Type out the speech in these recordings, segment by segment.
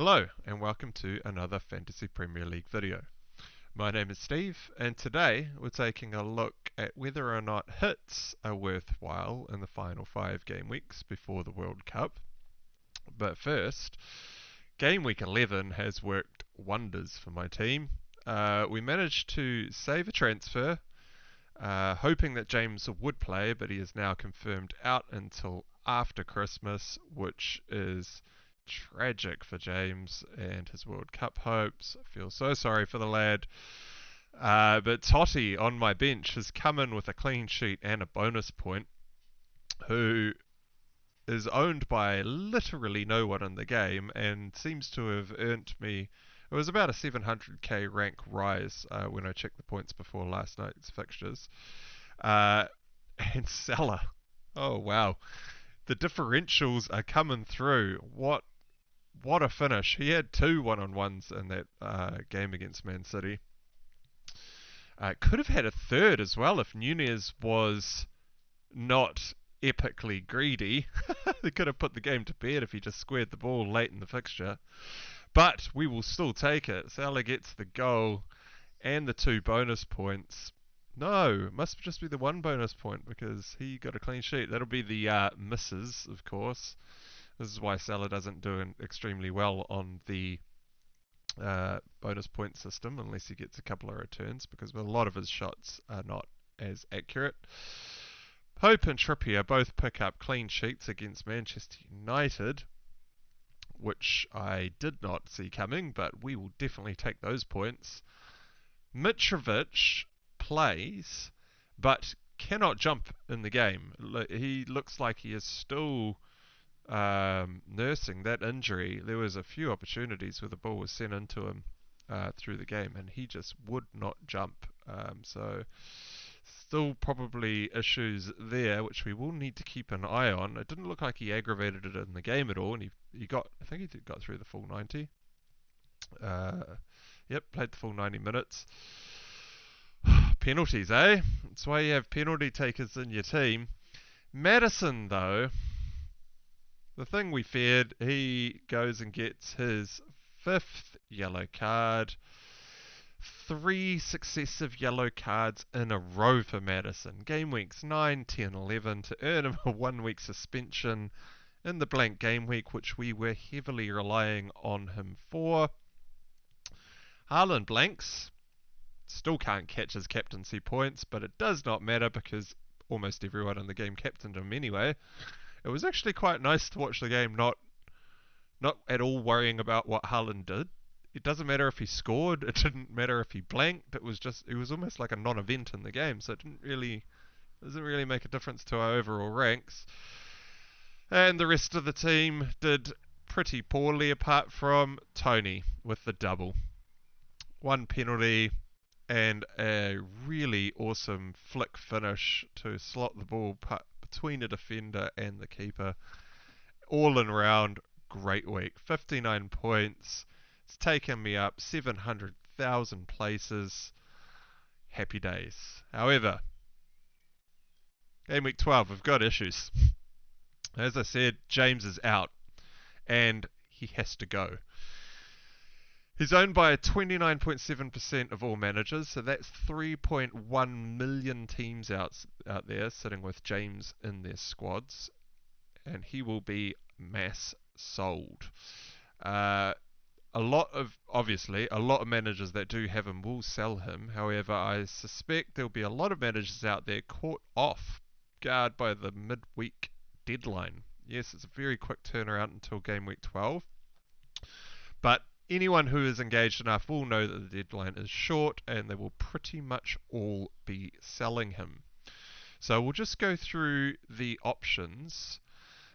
Hello and welcome to another Fantasy Premier League video. My name is Steve and today we're taking a look at whether or not hits are worthwhile in the final 5 game weeks before the World Cup. But first, game week 11 has worked wonders for my team. We managed to save a transfer, hoping that James would play, but he is now confirmed out until after Christmas, which is tragic for James and his World Cup hopes. I feel so sorry for the lad. But Totti on my bench has come in with a clean sheet and a bonus point, who is owned by literally no one in the game and seems to have earned me. It was about a 700k rank rise when I checked the points before last night's fixtures. And Salah, oh wow, the differentials are coming through. What a finish. He had 2 one-on-ones in that game against Man City. Could have had a third as well if Nunez was not epically greedy. They could have put the game to bed if he just squared the ball late in the fixture. But we will still take it. Salah gets the goal and the 2 bonus points. No, it must just be the 1 bonus point because he got a clean sheet. That'll be the misses, of course. This is why Salah doesn't do extremely well on the bonus point system unless he gets a couple of returns, because a lot of his shots are not as accurate. Pope and Trippier both pick up clean sheets against Manchester United, which I did not see coming, but we will definitely take those points. Mitrovic plays, but cannot jump in the game. He looks like he is still nursing that injury. There was a few opportunities where the ball was sent into him through the game and he just would not jump. So still probably issues there, which we will need to keep an eye on. It didn't look like he aggravated it in the game at all, and he got, I think he got through the full 90. Yep, played the full 90 minutes. Penalties, eh? That's why you have penalty takers in your team. Maddison, though, the thing we feared, he goes and gets his 5th yellow card. 3 successive yellow cards in a row for Maddison. Game weeks 9, 10, 11 to earn him a 1-week suspension in the blank game week, which we were heavily relying on him for. Haaland blanks. Still can't catch his captaincy points, but it does not matter because almost everyone in the game captained him anyway. It was actually quite nice to watch the game, not at all worrying about what Haaland did. It doesn't matter if he scored, it didn't matter if he blanked, it was almost like a non-event in the game, so it doesn't really make a difference to our overall ranks. And the rest of the team did pretty poorly apart from Tony with the double. 1 penalty and a really awesome flick finish to slot the ball between a defender and the keeper. All in round, great week. 59 points. It's taken me up 700,000 places. Happy days. However, game week 12, we've got issues. As I said, James is out and he has to go. He's owned by 29.7% of all managers, so that's 3.1 million teams out there sitting with James in their squads, and he will be mass sold. A lot of managers that do have him will sell him. However, I suspect there'll be a lot of managers out there caught off guard by the midweek deadline. Yes, it's a very quick turnaround until game week 12, but anyone who is engaged enough will know that the deadline is short and they will pretty much all be selling him. So we'll just go through the options.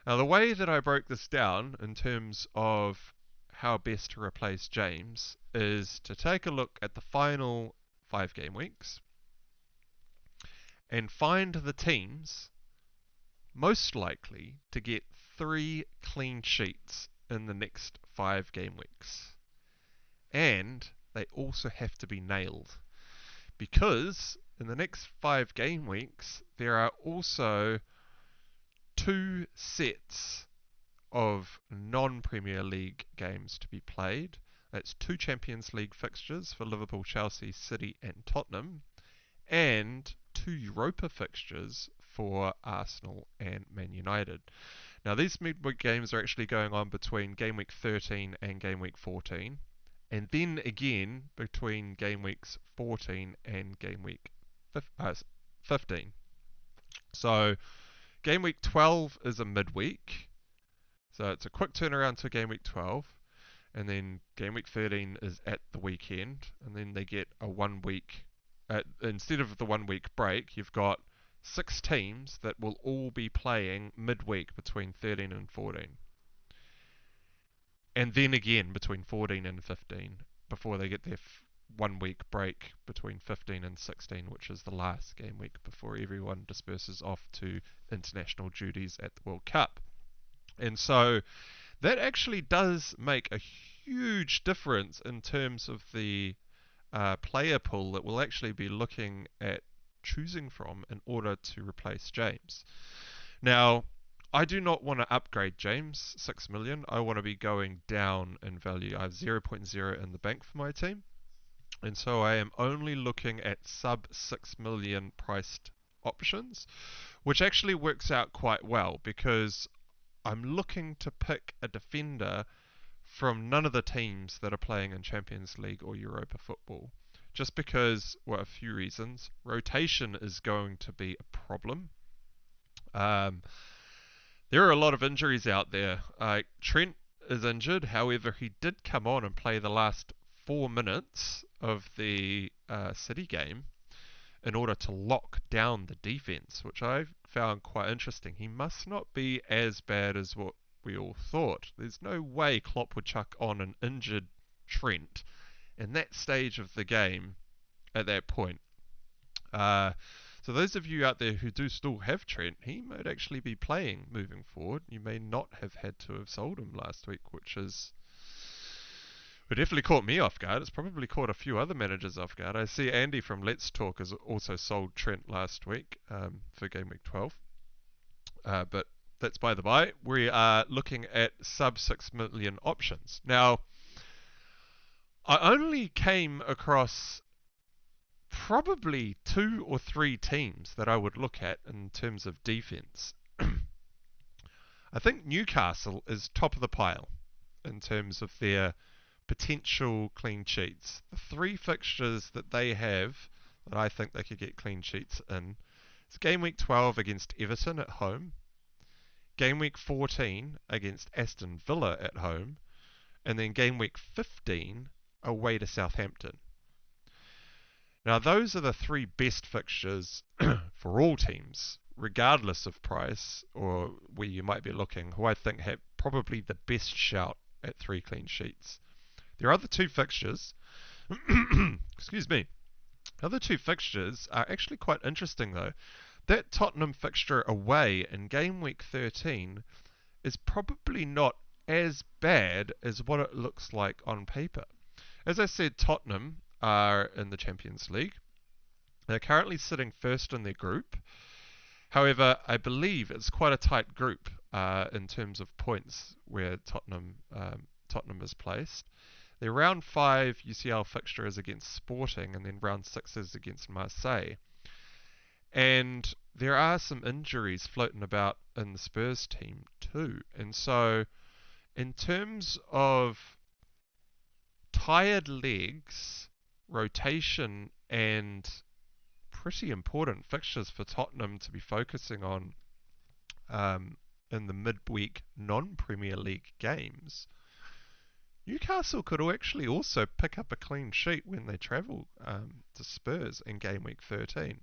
Now, the way that I broke this down in terms of how best to replace James is to take a look at the final 5 game weeks and find the teams most likely to get 3 clean sheets in the next 5 game weeks. And they also have to be nailed, because in the next 5 game weeks there are also 2 sets of non-Premier League games to be played. That's 2 Champions League fixtures for Liverpool, Chelsea, City and Tottenham, and 2 Europa fixtures for Arsenal and Man United. Now these midweek games are actually going on between game week 13 and game week 14, and then again between game weeks 14 and game week 15. So game week 12 is a midweek, so it's a quick turnaround to game week 12, and then game week 13 is at the weekend, and then they get a 1 week, instead of the 1 week break, you've got 6 teams that will all be playing midweek between 13 and 14. And then again between 14 and 15 before they get their 1 week break between 15 and 16, which is the last game week before everyone disperses off to international duties at the World Cup. And so that actually does make a huge difference in terms of the player pool that we'll actually be looking at choosing from in order to replace James. Now, I do not want to upgrade James 6 million. I want to be going down in value. I have 0.0 in the bank for my team, and so I am only looking at sub 6 million priced options, which actually works out quite well because I'm looking to pick a defender from none of the teams that are playing in Champions League or Europa football. Just because, well, a few reasons. Rotation is going to be a problem. There are a lot of injuries out there. Trent is injured, however, he did come on and play the last 4 minutes of the City game in order to lock down the defence, which I found quite interesting. He must not be as bad as what we all thought. There's no way Klopp would chuck on an injured Trent in that stage of the game at that point. So those of you out there who do still have Trent, he might actually be playing moving forward. You may not have had to have sold him last week, which is... It definitely caught me off guard. It's probably caught a few other managers off guard. I see Andy from Let's Talk has also sold Trent last week for game week 12. But that's by the by. We are looking at sub 6 million options. Now, I only came across probably 2 or 3 teams that I would look at in terms of defence. I think Newcastle is top of the pile in terms of their potential clean sheets. The 3 fixtures that they have that I think they could get clean sheets in is game week 12 against Everton at home, game week 14 against Aston Villa at home, and then game week 15 away to Southampton. Now those are the 3 best fixtures for all teams, regardless of price or where you might be looking, who I think have probably the best shout at 3 clean sheets. Their other 2 fixtures, excuse me, other 2 fixtures are actually quite interesting though. That Tottenham fixture away in game week 13 is probably not as bad as what it looks like on paper. As I said, Tottenham are in the Champions League. They're currently sitting first in their group. However, I believe it's quite a tight group in terms of points where Tottenham is placed. Their round 5 UCL fixture is against Sporting, and then round 6 is against Marseille. And there are some injuries floating about in the Spurs team too. And so, in terms of tired legs, rotation, and pretty important fixtures for Tottenham to be focusing on in the midweek non-Premier League games, Newcastle could actually also pick up a clean sheet when they travel to Spurs in game week 13.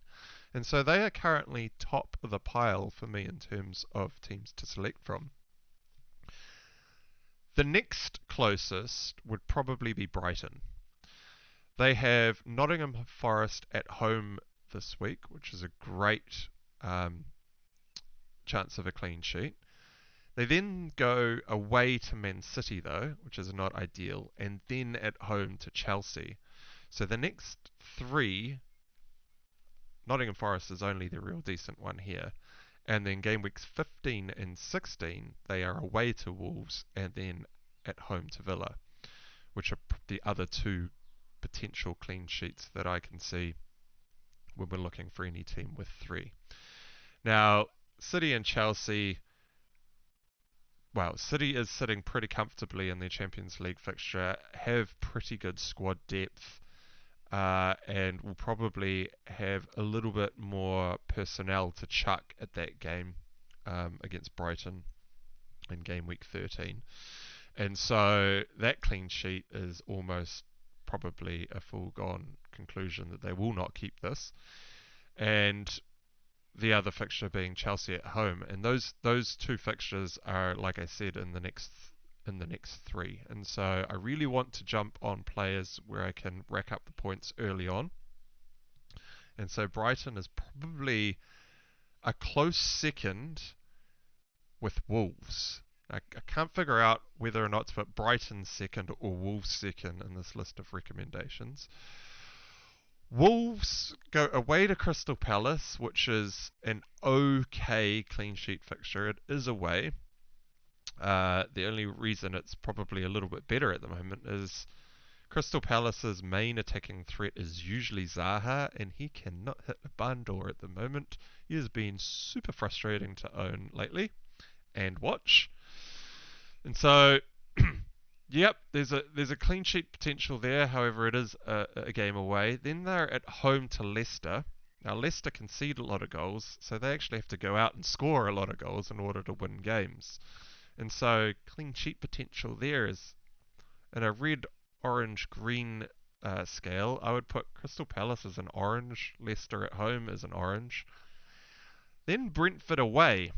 And so they are currently top of the pile for me in terms of teams to select from. The next closest would probably be Brighton. They have Nottingham Forest at home this week, which is a great chance of a clean sheet. They then go away to Man City though, which is not ideal, and then at home to Chelsea. So the next 3, Nottingham Forest is only the real decent one here, And then game weeks 15 and 16, they are away to Wolves and then at home to Villa, which are the other two potential clean sheets that I can see when we're looking for any team with 3. Now, City and Chelsea, well, City is sitting pretty comfortably in their Champions League fixture, have pretty good squad depth, and will probably have a little bit more personnel to chuck at that game against Brighton in game week 13. And so that clean sheet is almost probably a foregone conclusion that they will not keep this. And the other fixture being Chelsea at home, and those two fixtures are, like I said, in the next 3. And so I really want to jump on players where I can rack up the points early on. And so Brighton is probably a close second with Wolves. I can't figure out whether or not to put Brighton second or Wolves second in this list of recommendations. Wolves go away to Crystal Palace, which is an okay clean sheet fixture. It is away. The only reason it's probably a little bit better at the moment is Crystal Palace's main attacking threat is usually Zaha, and he cannot hit a barn door at the moment. He has been super frustrating to own lately and watch. And so, yep, there's a clean sheet potential there. However, it is a game away. Then they're at home to Leicester. Now, Leicester concede a lot of goals, so they actually have to go out and score a lot of goals in order to win games. And so, clean sheet potential there is in a red, orange, green scale. I would put Crystal Palace as an orange, Leicester at home as an orange. Then Brentford away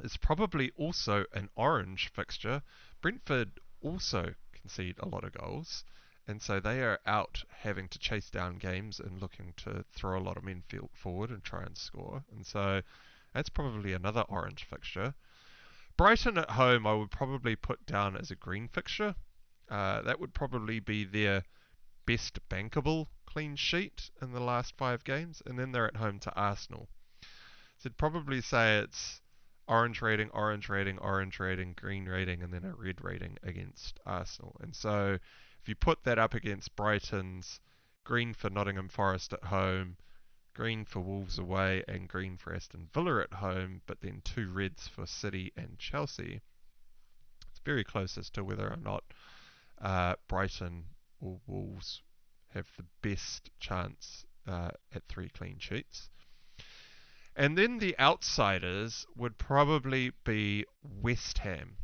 is probably also an orange fixture. Brentford also concede a lot of goals, and so they are out having to chase down games and looking to throw a lot of men forward and try and score. And so that's probably another orange fixture. Brighton at home I would probably put down as a green fixture. That would probably be their best bankable clean sheet in the last 5 games, and then they're at home to Arsenal. So I'd probably say it's orange rating, orange rating, orange rating, green rating, and then a red rating against Arsenal. And so if you put that up against Brighton's green for Nottingham Forest at home, green for Wolves away, and green for Aston Villa at home, but then 2 reds for City and Chelsea, it's very close as to whether or not Brighton or Wolves have the best chance at 3 clean sheets. And then the outsiders would probably be West Ham,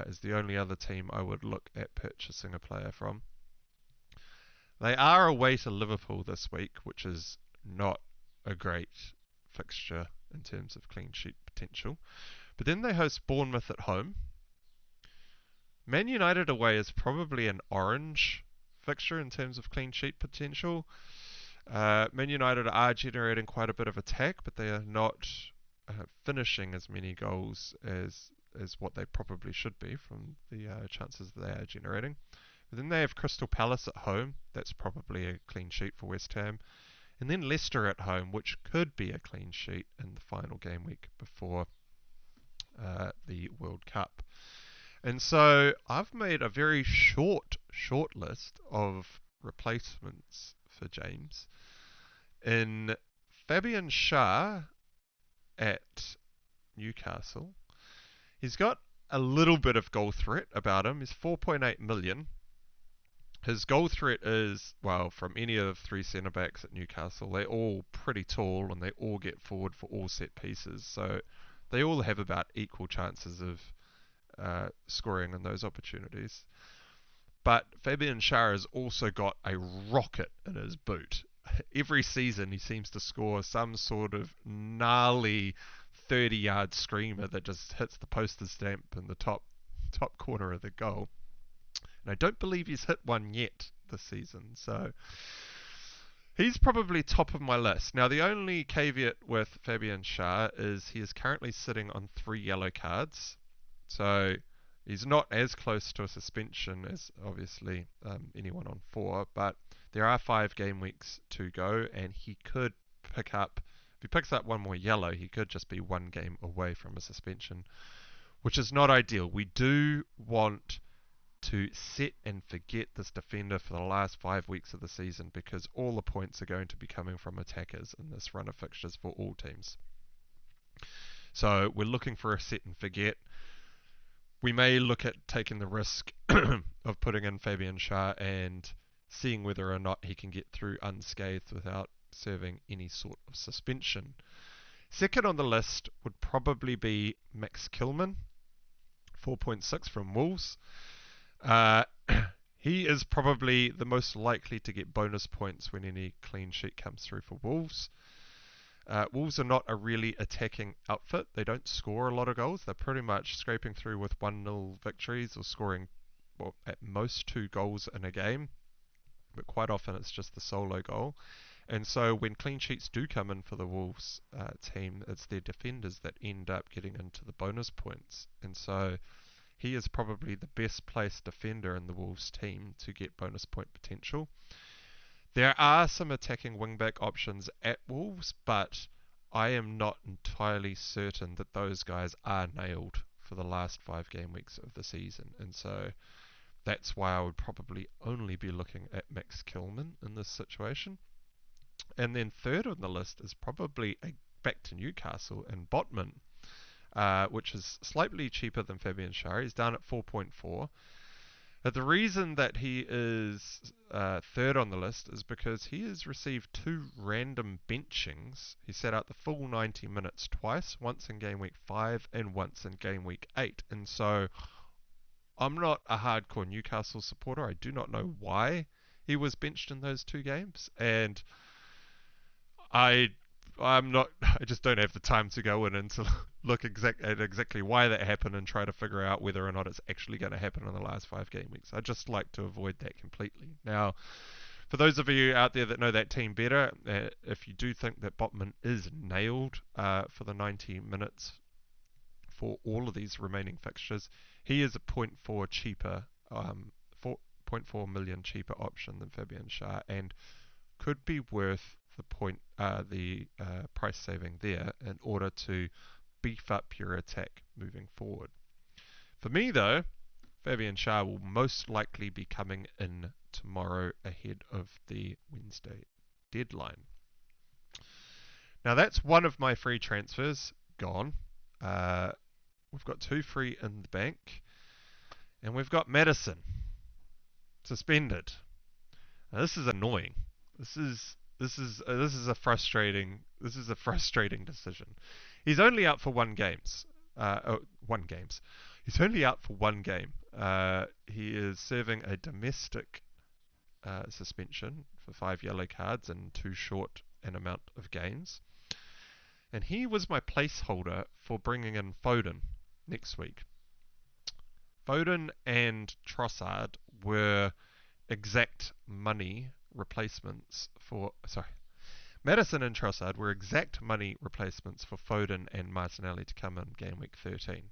is the only other team I would look at purchasing a player from. They are away to Liverpool this week, which is not a great fixture in terms of clean sheet potential. But then they host Bournemouth at home. Man United away is probably an orange fixture in terms of clean sheet potential. Man United are generating quite a bit of attack, but they are not finishing as many goals as what they probably should be from the chances that they are generating. But then they have Crystal Palace at home. That's probably a clean sheet for West Ham. And then Leicester at home, which could be a clean sheet in the final game week before the World Cup. And so I've made a very short list of replacements for James. In Fabian Schär at Newcastle, he's got a little bit of goal threat about him. He's 4.8 million. His goal threat is, well, from any of 3 centre-backs at Newcastle. They're all pretty tall and they all get forward for all set pieces. So they all have about equal chances of scoring in those opportunities. But Fabian Schär has also got a rocket in his boot. Every season he seems to score some sort of gnarly 30-yard screamer that just hits the postage stamp in the top corner of the goal. And I don't believe he's hit one yet this season. So he's probably top of my list. Now, the only caveat with Fabian Schär is he is currently sitting on 3 yellow cards. So he's not as close to a suspension as, obviously, anyone on 4. But there are 5 game weeks to go, and he could pick up he picks up one more yellow, he could just be one game away from a suspension, which is not ideal. We do want to set and forget this defender for the last 5 weeks of the season, because all the points are going to be coming from attackers in this run of fixtures for all teams. So we're looking for a set and forget. We may look at taking the risk of putting in Fabian Schär and seeing whether or not he can get through unscathed without serving any sort of suspension. Second on the list would probably be Max Kilman, 4.6 from Wolves. He is probably the most likely to get bonus points when any clean sheet comes through for Wolves. Wolves are not a really attacking outfit. They don't score a lot of goals. They're pretty much scraping through with 1-0 victories or scoring, well, at most 2 goals in a game. But quite often it's just the solo goal. And so when clean sheets do come in for the Wolves team, it's their defenders that end up getting into the bonus points. And so he is probably the best placed defender in the Wolves team to get bonus point potential. There are some attacking wingback options at Wolves, but I am not entirely certain that those guys are nailed for the last 5 game weeks of the season. And so that's why I would probably only be looking at Max Kilman in this situation. And then third on the list is probably back to Newcastle and Botman, which is slightly cheaper than Fabian Schär. He's down at 4.4. The reason that he is third on the list is because he has received 2 random benchings. He sat out the full 90 minutes twice, once in game week 5 and once in game week 8. And so I'm not a hardcore Newcastle supporter. I do not know why he was benched in those 2 games, and I just don't have the time to go in and to look at exactly why that happened and try to figure out whether or not it's actually going to happen in the last 5 game weeks. I just like to avoid that completely. Now, for those of you out there that know that team better, if you do think that Botman is nailed for the 90 minutes for all of these remaining fixtures, he is a 0.4 cheaper, 4.4 million cheaper option than Fabian Schär, and could be worth the price saving there in order to beef up your attack moving forward. For me though, Fabian Schär will most likely be coming in tomorrow ahead of the Wednesday deadline. Now that's one of my free transfers gone. We've got 2 free in the bank, and we've got Maddison suspended. Now this is annoying. This is a frustrating decision. He's only out for 1 game. He's only out for 1 game. He is serving a domestic suspension for 5 yellow cards and too short an amount of games. And he was my placeholder for bringing in Foden next week. Foden and Trossard were exact money replacements for... Maddison and Trossard were exact money replacements for Foden and Martinelli to come in game week 13.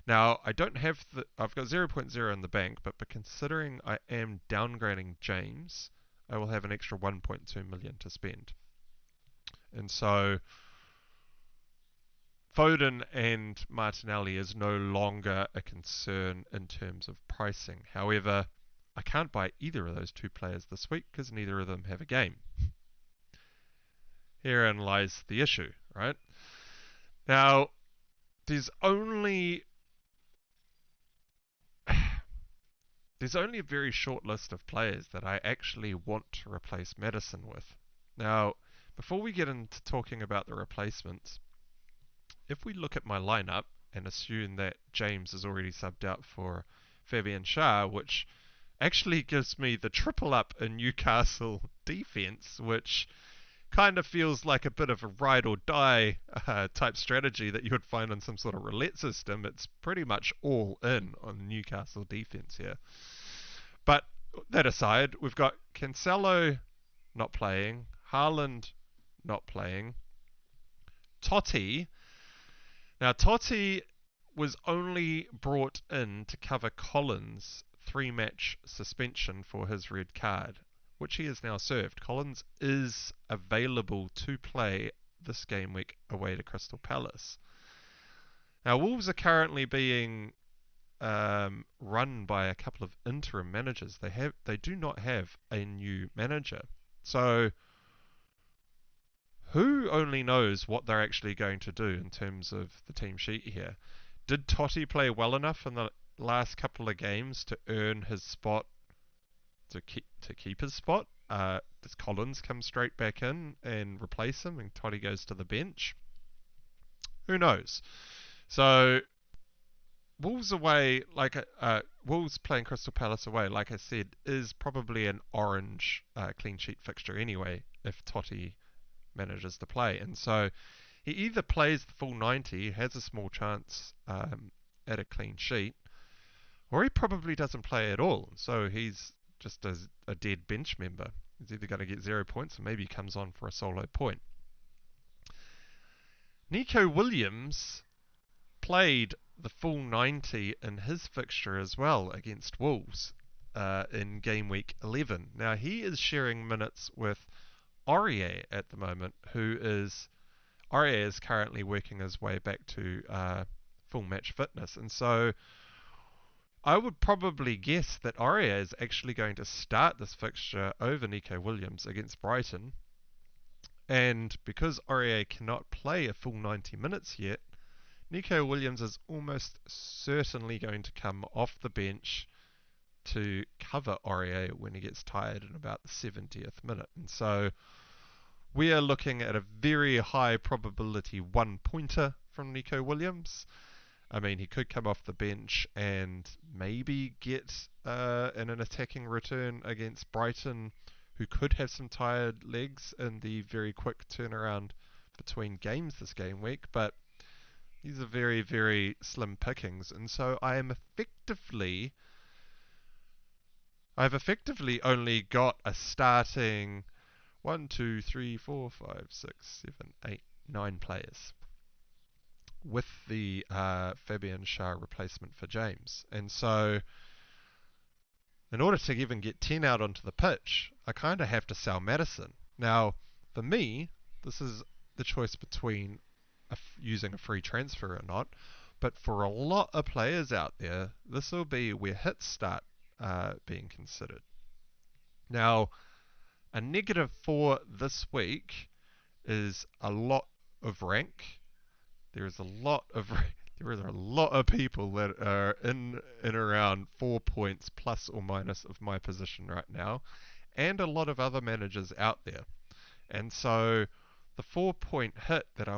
Now, I don't have I've got 0.0 in the bank, but considering I am downgrading James, I will have an extra 1.2 million to spend. And so Foden and Martinelli is no longer a concern in terms of pricing. However, I can't buy either of those 2 players this week because neither of them have a game. Herein lies the issue, right? Now, there's only a very short list of players that I actually want to replace Maddison with. Now, before we get into talking about the replacements, if we look at my lineup and assume that James is already subbed out for Fabian Schär, which actually gives me the triple up in Newcastle defense, which kind of feels like a bit of a ride or die type strategy that you would find on some sort of roulette system. It's pretty much all in on Newcastle defense here. But that aside, we've got Cancelo not playing, Haaland not playing, Totti. Now Totti was only brought in to cover Collins' 3-match suspension for his red card, which he has now served. Collins is available to play this game week away to Crystal Palace. Now, Wolves are currently being run by a couple of interim managers. They do not have a new manager. So who only knows what they're actually going to do in terms of the team sheet here. Did Totti play well enough in the last couple of games to earn his spot, to keep his spot? Does Collins come straight back in and replace him and Totti goes to the bench? Who knows? So Wolves away, Wolves playing Crystal Palace away, like I said, is probably an orange clean sheet fixture anyway if Totti manages to play. And so he either plays the full 90, has a small chance at a clean sheet, or he probably doesn't play at all. So he's just a dead bench member. He's either going to get 0 points or maybe he comes on for a solo point. Nico Williams played the full 90 in his fixture as well against Wolves in game week 11. Now he is sharing minutes with Aurier at the moment, Aurier is currently working his way back to full match fitness, and so I would probably guess that Aurier is actually going to start this fixture over Nico Williams against Brighton, and because Aurier cannot play a full 90 minutes yet, Nico Williams is almost certainly going to come off the bench to cover Aurier when he gets tired in about the 70th minute. And so we are looking at a very high probability 1-pointer from Nico Williams. I mean, he could come off the bench and maybe get an attacking return against Brighton, who could have some tired legs in the very quick turnaround between games this game week, but these are very, very slim pickings, and so I've effectively only got a starting 1, 2, 3, 4, 5, 6, 7, 8, 9 players with the Fabian Schär replacement for James. And so in order to even get 10 out onto the pitch, I kind of have to sell Maddison. Now, for me, this is the choice between using a free transfer or not, but for a lot of players out there, this will be where hits start being considered. Now, a -4 this week is a lot of rank. There is a lot of people that are in around 4 points plus or minus of my position right now, and a lot of other managers out there. And so the 4-point hit that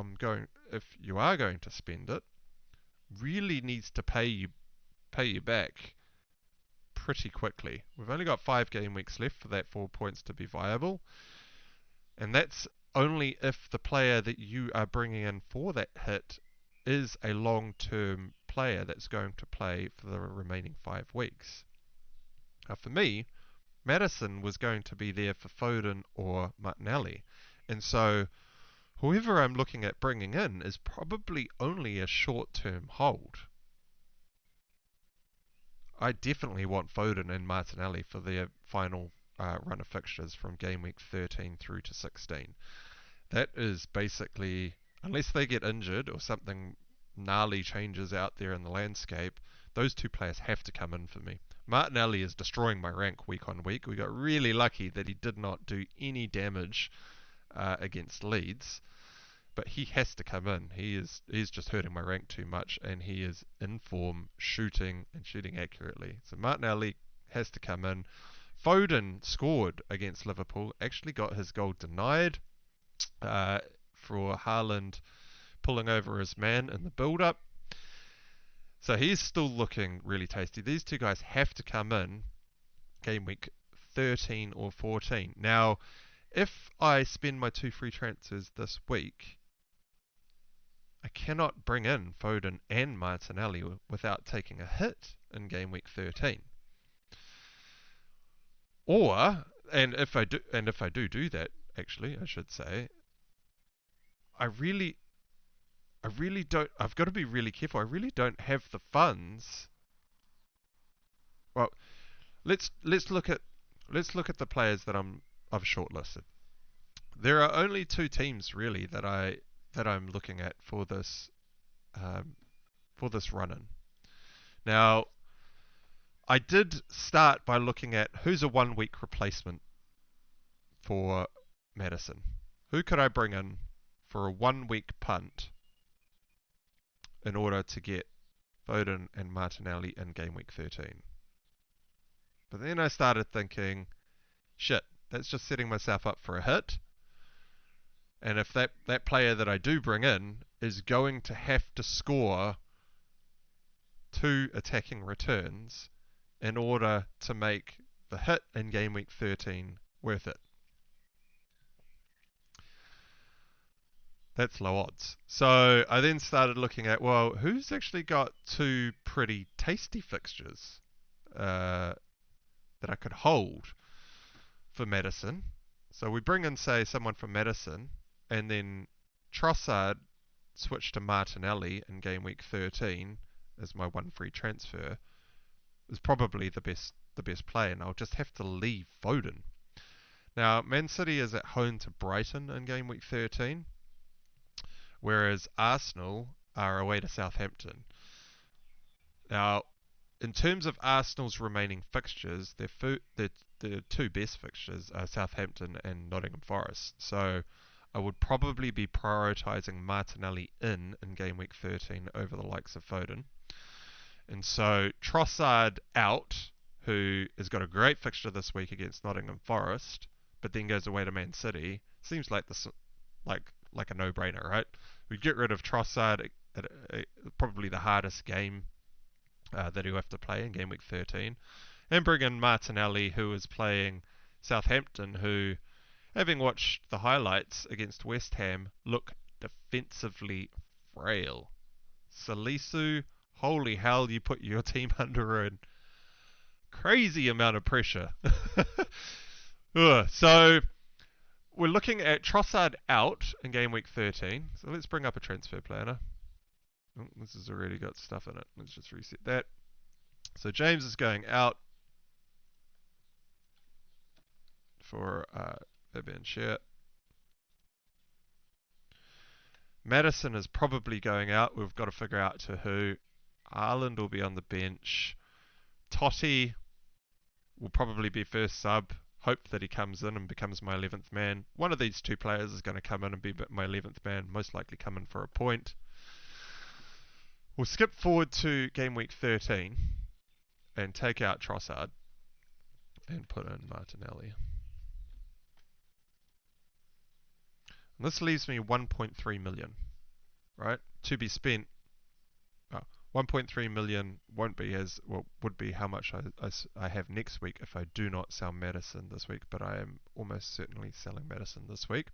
if you are going to spend it, really needs to pay you back pretty quickly. We've only got 5 game weeks left for that 4 points to be viable, and that's only if the player that you are bringing in for that hit is a long-term player that's going to play for the remaining 5 weeks. Now for me, Maddison was going to be there for Foden or Martinelli, and so whoever I'm looking at bringing in is probably only a short-term hold. I definitely want Foden and Martinelli for their final run of fixtures from game week 13 through to 16. That is basically, unless they get injured or something gnarly changes out there in the landscape, those 2 players have to come in for me. Martinelli is destroying my rank week on week. We got really lucky that he did not do any damage against Leeds, but he has to come in. He's just hurting my rank too much, and he is in form, shooting accurately. So Martinelli has to come in. Foden scored against Liverpool, actually got his goal denied for Haaland pulling over his man in the build-up. So he's still looking really tasty. These 2 guys have to come in game week 13 or 14. Now, if I spend my 2 free transfers this week, I cannot bring in Foden and Martinelli without taking a hit in game week 13. And if I do that, actually, I should say, I've got to be really careful. I really don't have the funds. Well, let's look at the players that I've shortlisted. There are only two teams really that I'm looking at for this run-in. Now, I did start by looking at who's a 1 week replacement for Maddison. Who could I bring in for a 1 week punt in order to get Foden and Martinelli in game week 13? But then I started thinking, shit, that's just setting myself up for a hit. And if that player that I do bring in is going to have to score 2 attacking returns in order to make the hit in game week 13 worth it. That's low odds. So I then started looking at, well, who's actually got 2 pretty tasty fixtures that I could hold for Maddison. So we bring in, say, someone from Maddison, and then Trossard switch to Martinelli in game week 13 as my 1 free transfer is probably the best play, and I'll just have to leave Foden. Now, Man City is at home to Brighton in game week 13, whereas Arsenal are away to Southampton. Now, in terms of Arsenal's remaining fixtures, their 2 best fixtures are Southampton and Nottingham Forest. So I would probably be prioritising Martinelli in game week 13 over the likes of Foden. And so Trossard out, who has got a great fixture this week against Nottingham Forest, but then goes away to Man City, seems like a no-brainer, right? We get rid of Trossard at probably the hardest game that he'll have to play in game week 13, and bring in Martinelli, who is playing Southampton, who, having watched the highlights against West Ham, look defensively frail. Salisu, holy hell, you put your team under a crazy amount of pressure. So we're looking at Trossard out in game week 13. So let's bring up a transfer planner. Oh, this has already got stuff in it. Let's just reset that. So James is going out for Fabian Schär. Maddison is probably going out. We've got to figure out to who. Haaland will be on the bench. Totti will probably be first sub. Hope that he comes in and becomes my 11th man. One of these 2 players is going to come in and be my 11th man, most likely come in for a point. We'll skip forward to game week 13 and take out Trossard and put in Martinelli. And this leaves me 1.3 million, right, to be spent. 1.3 million won't be would be how much I have next week if I do not sell Maddison this week, but I am almost certainly selling Maddison this week.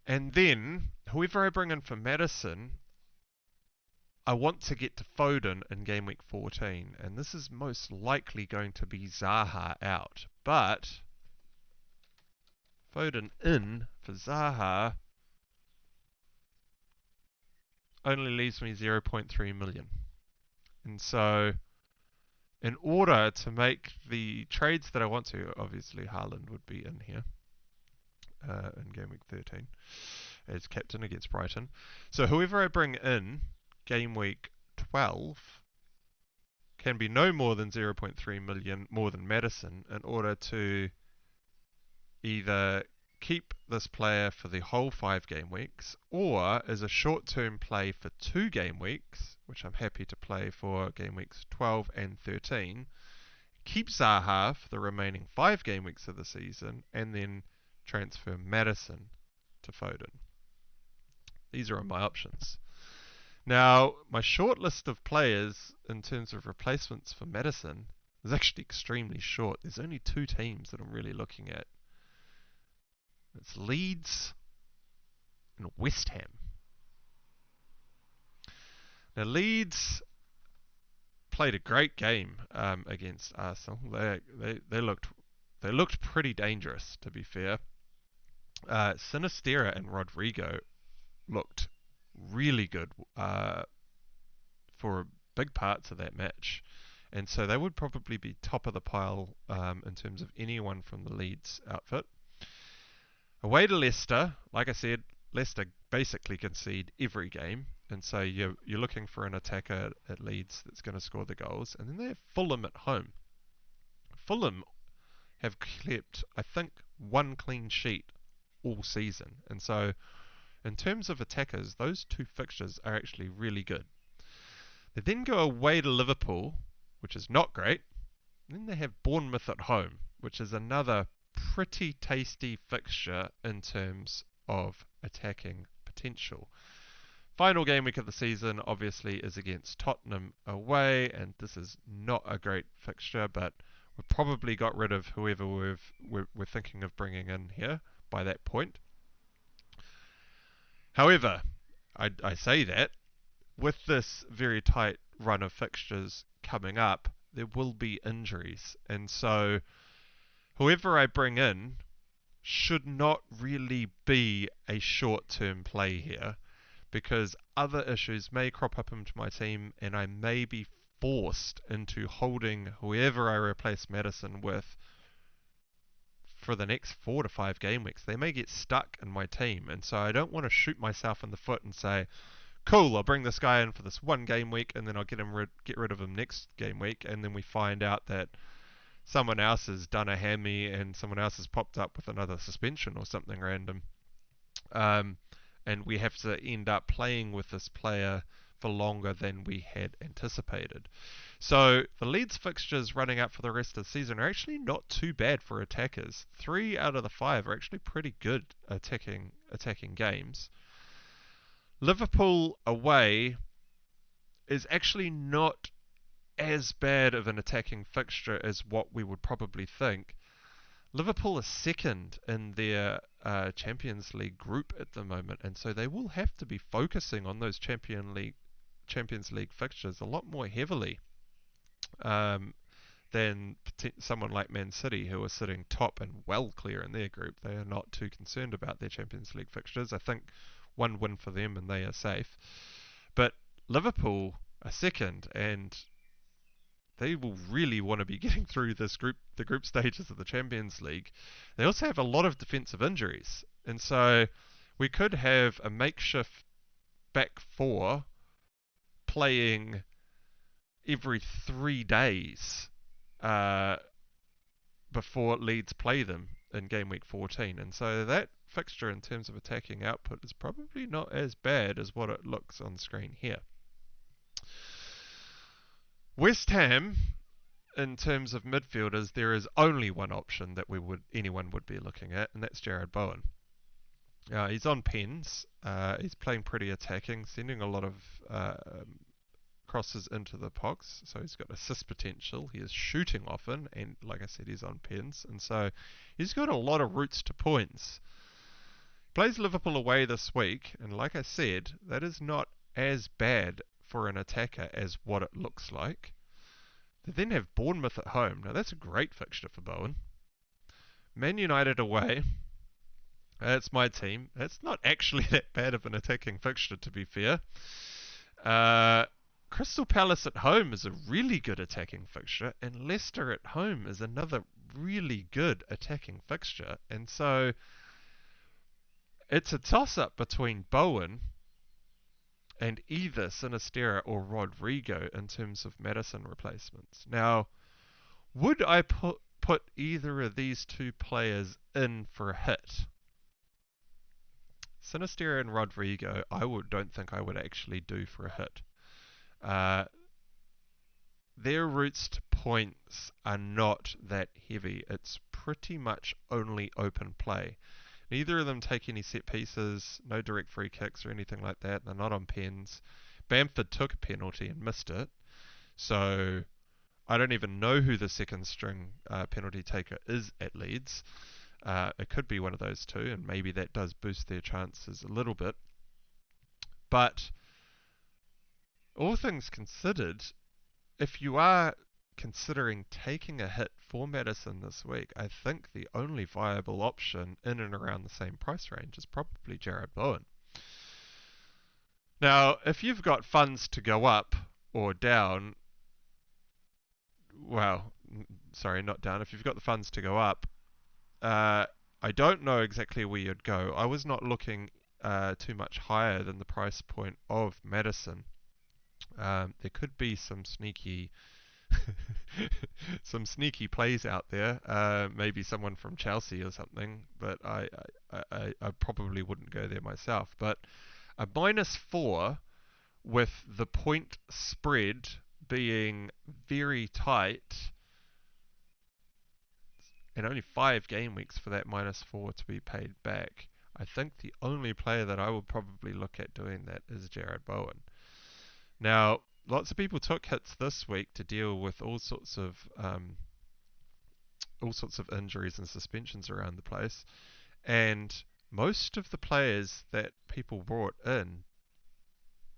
And then, whoever I bring in for Maddison, I want to get to Foden in game week 14, and this is most likely going to be Zaha out. But Foden in for Zaha only leaves me 0.3 million. And so, in order to make the trades that I want to, obviously Haaland would be in here in game week 13 as captain against Brighton. So whoever I bring in game week 12 can be no more than 0.3 million more than Maddison in order to either keep this player for the whole 5 game weeks, or as a short-term play for 2 game weeks, which I'm happy to play for game weeks 12 and 13, keep Zaha for the remaining 5 game weeks of the season, and then transfer Maddison to Foden. These are my options. Now, my short list of players in terms of replacements for Maddison is actually extremely short. There's only 2 teams that I'm really looking at. It's Leeds and West Ham. Now, Leeds played a great game against Arsenal. They looked pretty dangerous, to be fair. Sinistera and Rodrigo looked really good for big parts of that match. And so they would probably be top of the pile in terms of anyone from the Leeds outfit. Away to Leicester, like I said, Leicester basically concede every game, and so you're looking for an attacker at Leeds that's going to score the goals. And then they have Fulham at home. Fulham have kept, I think, one clean sheet all season, and so in terms of attackers, those two fixtures are actually really good. They then go away to Liverpool, which is not great. And then they have Bournemouth at home, which is another pretty tasty fixture in terms of attacking potential. Final game week of the season obviously is against Tottenham away, and this is not a great fixture, but we've probably got rid of whoever we're thinking of bringing in here by that point. However, I say that with this very tight run of fixtures coming up, there will be injuries, and so whoever I bring in should not really be a short-term play here, because other issues may crop up into my team, and I may be forced into holding whoever I replace Maddison with for the next 4 to 5 game weeks. They may get stuck in my team, and so I don't want to shoot myself in the foot and say, cool, I'll bring this guy in for this one game week, and then I'll get rid of him next game week, and then we find out that someone else has done a hammy and someone else has popped up with another suspension or something random. And we have to end up playing with this player for longer than we had anticipated. So the Leeds fixtures running up for the rest of the season are actually not too bad for attackers. 3 out of the 5 are actually pretty good attacking games. Liverpool away is actually not as bad of an attacking fixture as what we would probably think. Liverpool are second in their Champions League group at the moment, and so they will have to be focusing on those Champions League fixtures a lot more heavily than someone like Man City, who are sitting top and well clear in their group. They are not too concerned about their Champions League fixtures. I think one win for them and they are safe. But Liverpool are second, and they will really want to be getting through the group stages of the Champions League. They also have a lot of defensive injuries, and so we could have a makeshift back four playing every 3 days before Leeds play them in game week 14, and so that fixture in terms of attacking output is probably not as bad as what it looks on screen here. West Ham, in terms of midfielders, there is only one option that anyone would be looking at, and that's Jarrod Bowen. He's on pens. He's playing pretty attacking, sending a lot of crosses into the box, so he's got assist potential. He is shooting often, and like I said, he's on pens, and so he's got a lot of routes to points. Plays Liverpool away this week, and like I said, that is not as bad for an attacker as what it looks like. They then have Bournemouth at home. Now that's a great fixture for Bowen. Man United away. That's my team. That's not actually that bad of an attacking fixture, to be fair. Crystal Palace at home is a really good attacking fixture, and Leicester at home is another really good attacking fixture. And so it's a toss-up between Bowen and either Sinisterra or Rodrigo in terms of Maddison replacements. Now, would I put either of these two players in for a hit? Sinisterra and Rodrigo, don't think I would actually do for a hit. Their routes to points are not that heavy. It's pretty much only open play. Neither of them take any set pieces, no direct free kicks or anything like that. They're not on pens. Bamford took a penalty and missed it. So I don't even know who the second string penalty taker is at Leeds. It could be one of those two, and maybe that does boost their chances a little bit. But all things considered, if you are considering taking a hit for Maddison this week, I think the only viable option in and around the same price range is probably Jarrod Bowen. Now, if you've got funds to go up or down, well, sorry, not down. If you've got the funds to go up, uh, I don't know exactly where you'd go. I was not looking too much higher than the price point of Maddison. There could be some sneaky some sneaky plays out there. Maybe someone from Chelsea or something, but I probably wouldn't go there myself. But a -4 with the point spread being very tight and only 5 game weeks for that -4 to be paid back. I think the only player that I would probably look at doing that is Jared Bowen. Now, lots of people took hits this week to deal with all sorts of injuries and suspensions around the place, and most of the players that people brought in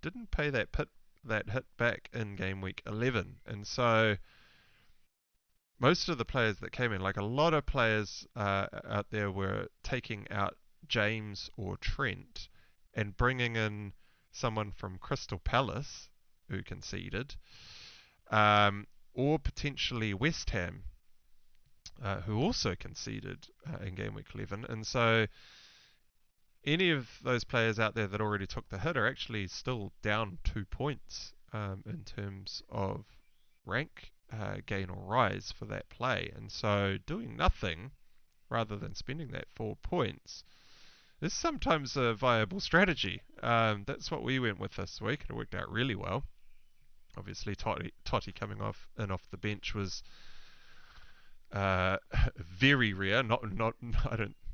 didn't pay that hit back in game week 11, and so most of the players that came in, like a lot of players out there, were taking out James or Trent and bringing in someone from Crystal Palace who conceded, or potentially West Ham, who also conceded in game week 11. And so any of those players out there that already took the hit are actually still down 2 points in terms of rank gain or rise for that play. And so doing nothing rather than spending that 4 points is sometimes a viable strategy. That's what we went with this week, and it worked out really well. Obviously, Totti coming off the bench was very rare.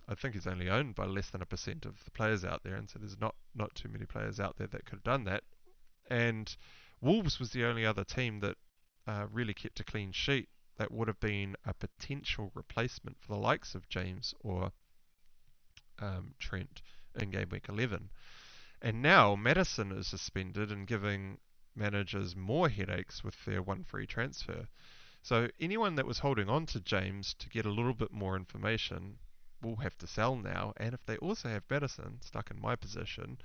I think he's only owned by less than 1% of the players out there, and so there's not too many players out there that could have done that. And Wolves was the only other team that really kept a clean sheet that would have been a potential replacement for the likes of James or Trent in game week 11. And now Maddison is suspended and giving managers more headaches with their one free transfer. So anyone that was holding on to James to get a little bit more information will have to sell now. And if they also have Maddison stuck in my position,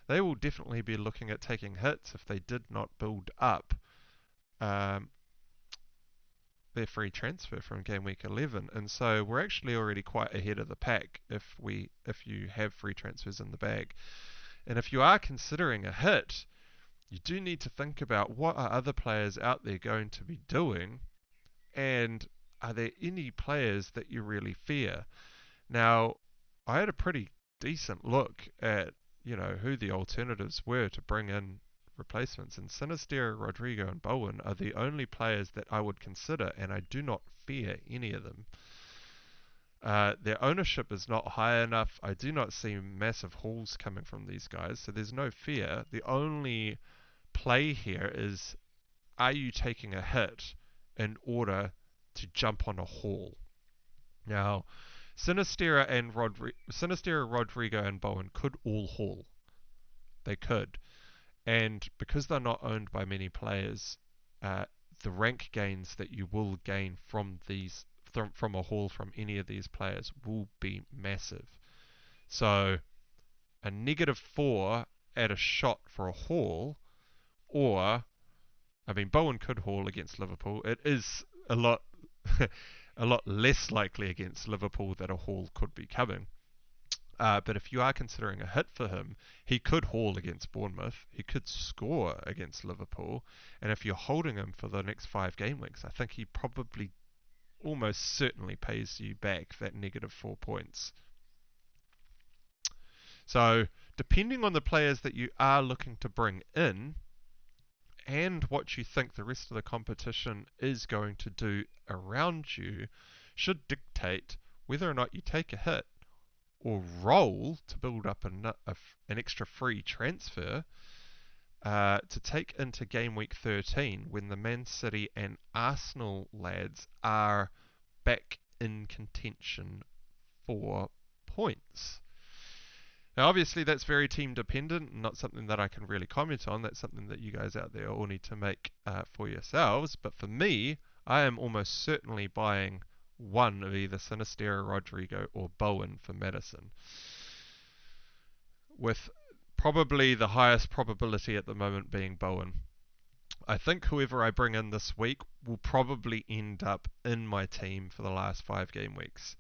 they will definitely be looking at taking hits if they did not build up their free transfer from game week 11. And so we're actually already quite ahead of the pack if you have free transfers in the bag. And if you are considering a hit, you do need to think about what are other players out there going to be doing, and are there any players that you really fear? Now, I had a pretty decent look at who the alternatives were to bring in replacements, and Sinisterra, Rodrigo and Bowen are the only players that I would consider, and I do not fear any of them. Their ownership is not high enough. I do not see massive hauls coming from these guys, so there's no fear. The only play here is, are you taking a hit in order to jump on a haul? Now, Sinisterra, Rodrigo and Bowen could all haul. They could. And because they're not owned by many players, the rank gains that you will gain from a haul from any of these players will be massive. So a -4 at a shot for a haul, or Bowen could haul against Liverpool. It is a lot a lot less likely against Liverpool that a haul could be coming. But if you are considering a hit for him, he could haul against Bournemouth. He could score against Liverpool. And if you're holding him for the next 5 game weeks, I think he probably almost certainly pays you back that -4 points. So, depending on the players that you are looking to bring in, and what you think the rest of the competition is going to do around you, should dictate whether or not you take a hit or roll to build up an extra free transfer to take into game week 13, when the Man City and Arsenal lads are back in contention for points. Now, obviously, that's very team dependent, not something that I can really comment on. That's something that you guys out there all need to make for yourselves. But for me, I am almost certainly buying one of either Sinisterra, Rodrigo, or Bowen for Maddison, with probably the highest probability at the moment being Bowen. I think whoever I bring in this week will probably end up in my team for the last 5 game weeks.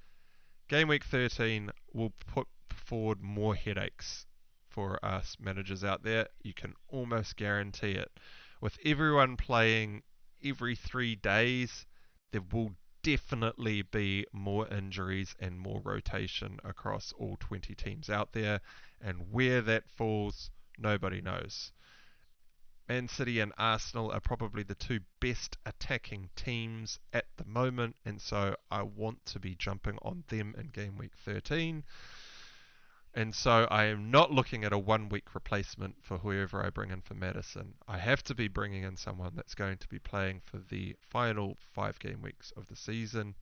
Game week 13 will put forward more headaches for us managers out there. You can almost guarantee it. With everyone playing every 3 days, there will definitely be more injuries and more rotation across all 20 teams out there. And where that falls, nobody knows. Man City and Arsenal are probably the two best attacking teams at the moment, and so I want to be jumping on them in game week 13. And so I am not looking at a 1 week replacement for whoever I bring in for Maddison. I have to be bringing in someone that's going to be playing for the final 5 game weeks of the season.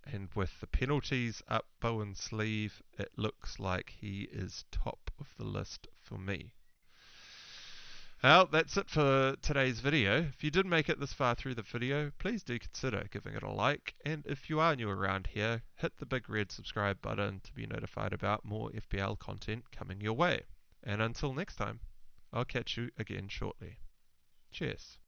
And with the penalties up Bowen's sleeve, it looks like he is top of the list for me. Well, that's it for today's video. If you did make it this far through the video, please do consider giving it a like. And if you are new around here, hit the big red subscribe button to be notified about more FPL content coming your way. And until next time, I'll catch you again shortly. Cheers.